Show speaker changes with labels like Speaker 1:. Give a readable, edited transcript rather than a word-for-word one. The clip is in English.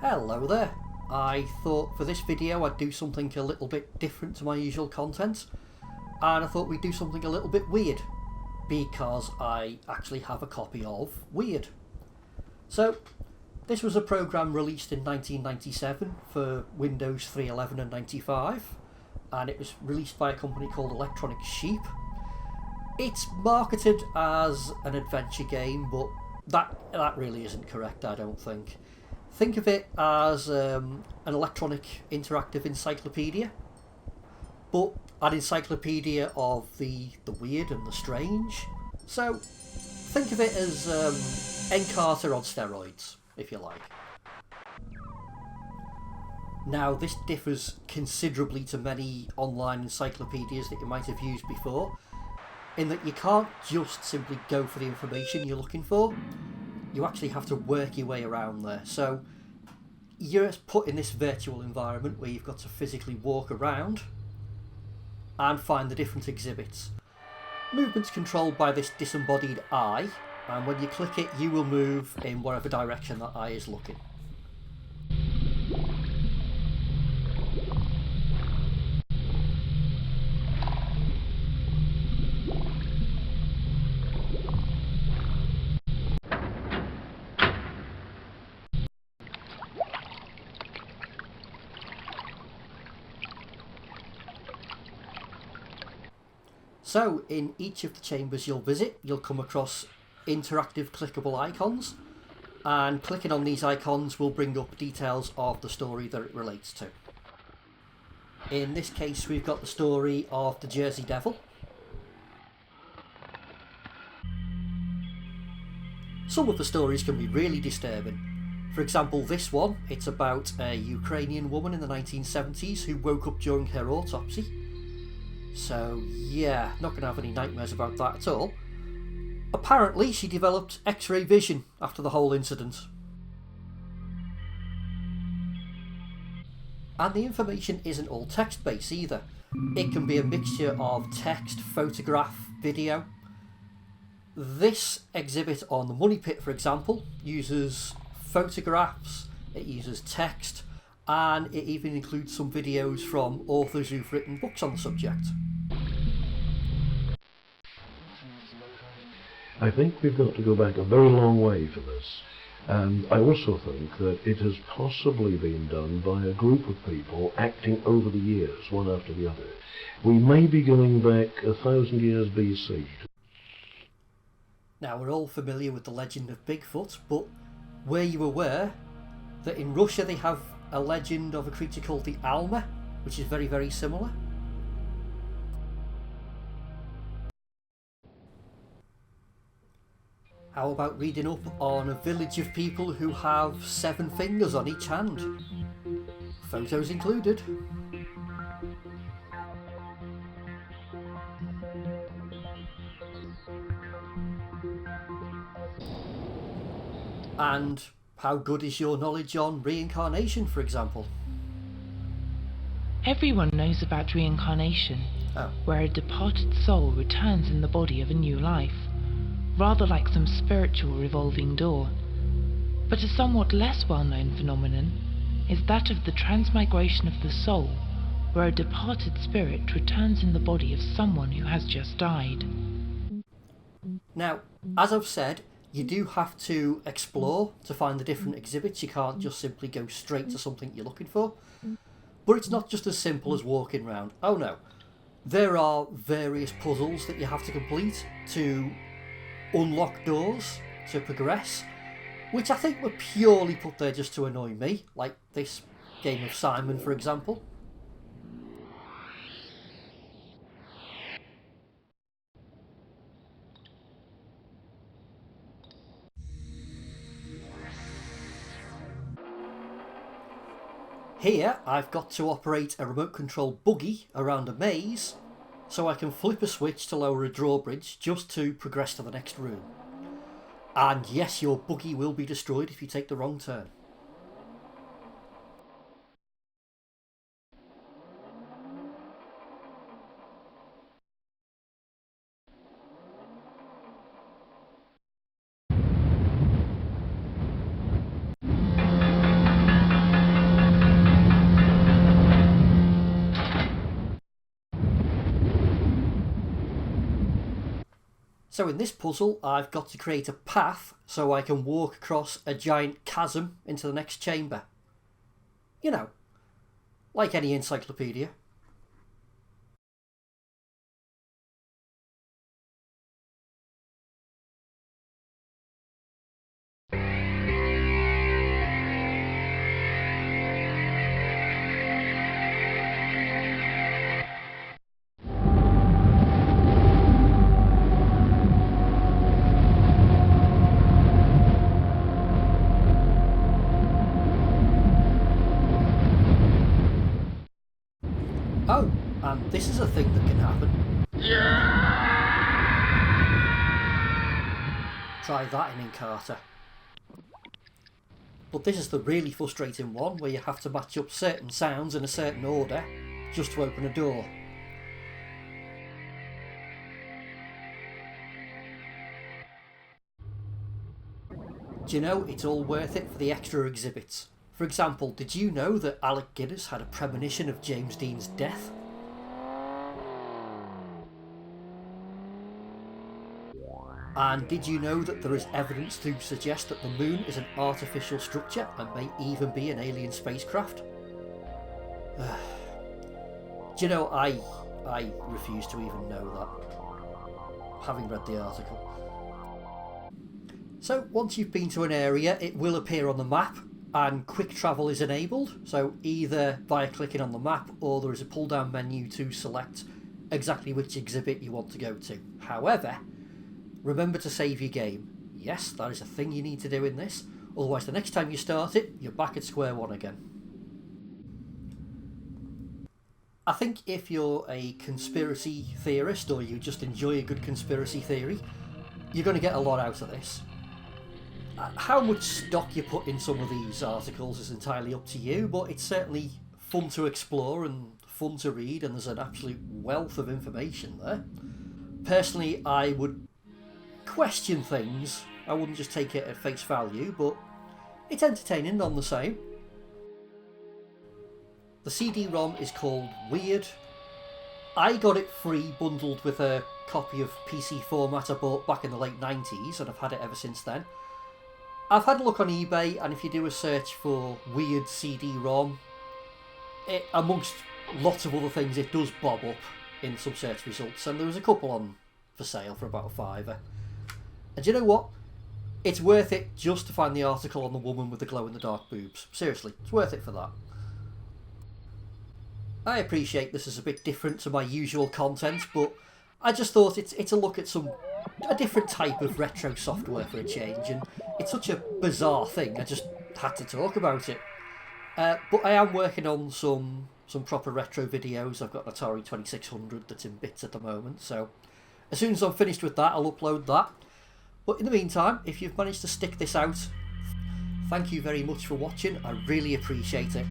Speaker 1: Hello there. I thought for this video I'd do something a little bit different to my usual content, and I thought we'd do something a little bit weird because I actually have a copy of Weird. So this was a program released in 1997 for Windows 3.11 and 95, and it was released by a company called Electronic Sheep. It's marketed as an adventure game, but that really isn't correct, I don't think. Think of it as an electronic interactive encyclopedia, but an encyclopedia of the weird and the strange. So think of it as Encarta on steroids, if you like. Now, this differs considerably to many online encyclopedias that you might have used before, in that you can't just simply go for the information you're looking for. You actually have to work your way around there. So you're put in this virtual environment where you've got to physically walk around and find the different exhibits. Movement's controlled by this disembodied eye, and when you click it you will move in whatever direction that eye is looking. So in each of the chambers you'll visit, you'll come across interactive clickable icons, and clicking on these icons will bring up details of the story that it relates to. In this case we've got the story of the Jersey Devil. Some of the stories can be really disturbing. For example, this one, it's about a Ukrainian woman in the 1970s who woke up during her autopsy. So yeah, not going to have any nightmares about that at all. Apparently she developed X-ray vision after the whole incident. And the information isn't all text-based either. It can be a mixture of text, photograph, video. This exhibit on the Money Pit, for example, uses photographs, it uses text, and it even includes some videos from authors who've written books on the subject.
Speaker 2: I think we've got to go back a very long way for this, and I also think that it has possibly been done by a group of people acting over the years, one after the other. We may be going back 1,000 years BC.
Speaker 1: Now, we're all familiar with the legend of Bigfoot, but were you aware that in Russia they have a legend of a creature called the Alma, which is very, very similar? How about reading up on a village of people who have 7 fingers on each hand? Photos included. And how good is your knowledge on reincarnation, for example?
Speaker 3: Everyone knows about reincarnation, where a departed soul returns in the body of a new life, rather like some spiritual revolving door. But a somewhat less well-known phenomenon is that of the transmigration of the soul, where a departed spirit returns in the body of someone who has just died.
Speaker 1: Now, as I've said, you do have to explore to find the different exhibits. You can't just simply go straight to something you're looking for. But it's not just as simple as walking around. Oh no. There are various puzzles that you have to complete to unlock doors, to progress, which I think were purely put there just to annoy me, like this game of Simon, for example. Here I've got to operate a remote control buggy around a maze, so I can flip a switch to lower a drawbridge just to progress to the next room. And yes, your buggy will be destroyed if you take the wrong turn. So in this puzzle, I've got to create a path so I can walk across a giant chasm into the next chamber. You know, like any encyclopedia. Oh, and this is a thing that can happen. Try that in Encarta. But this is the really frustrating one, where you have to match up certain sounds in a certain order just to open a door. Do you know, it's all worth it for the extra exhibits. For example, did you know that Alec Guinness had a premonition of James Dean's death? And did you know that there is evidence to suggest that the moon is an artificial structure and may even be an alien spacecraft? Do you know, I refuse to even know that, having read the article. So once you've been to an area, it will appear on the map, and quick travel is enabled, so either via clicking on the map or there is a pull down menu to select exactly which exhibit you want to go to. However, remember to save your game. Yes, that is a thing you need to do in this, otherwise the next time you start it, you're back at square one again. I think if you're a conspiracy theorist or you just enjoy a good conspiracy theory, you're going to get a lot out of this. How much stock you put in some of these articles is entirely up to you, but it's certainly fun to explore and fun to read, and there's an absolute wealth of information there. Personally, I would question things. I wouldn't just take it at face value, but it's entertaining none the same. The CD-ROM is called Weird. I got it free bundled with a copy of PC Format I bought back in the late 90s, and I've had it ever since then. I've had a look on eBay, and if you do a search for Weird CD-ROM, amongst lots of other things, it does bob up in some search results, and there was a couple on for sale for about £5. And you know what? It's worth it just to find the article on the woman with the glow-in-the-dark boobs. Seriously, it's worth it for that. I appreciate this is a bit different to my usual content, but I just thought it's a look at a different type of retro software for a change, and it's such a bizarre thing, I just had to talk about it. But I am working on some proper retro videos. I've got an Atari 2600 that's in bits at the moment, so as soon as I'm finished with that, I'll upload that. But in the meantime, if you've managed to stick this out, thank you very much for watching. I really appreciate it.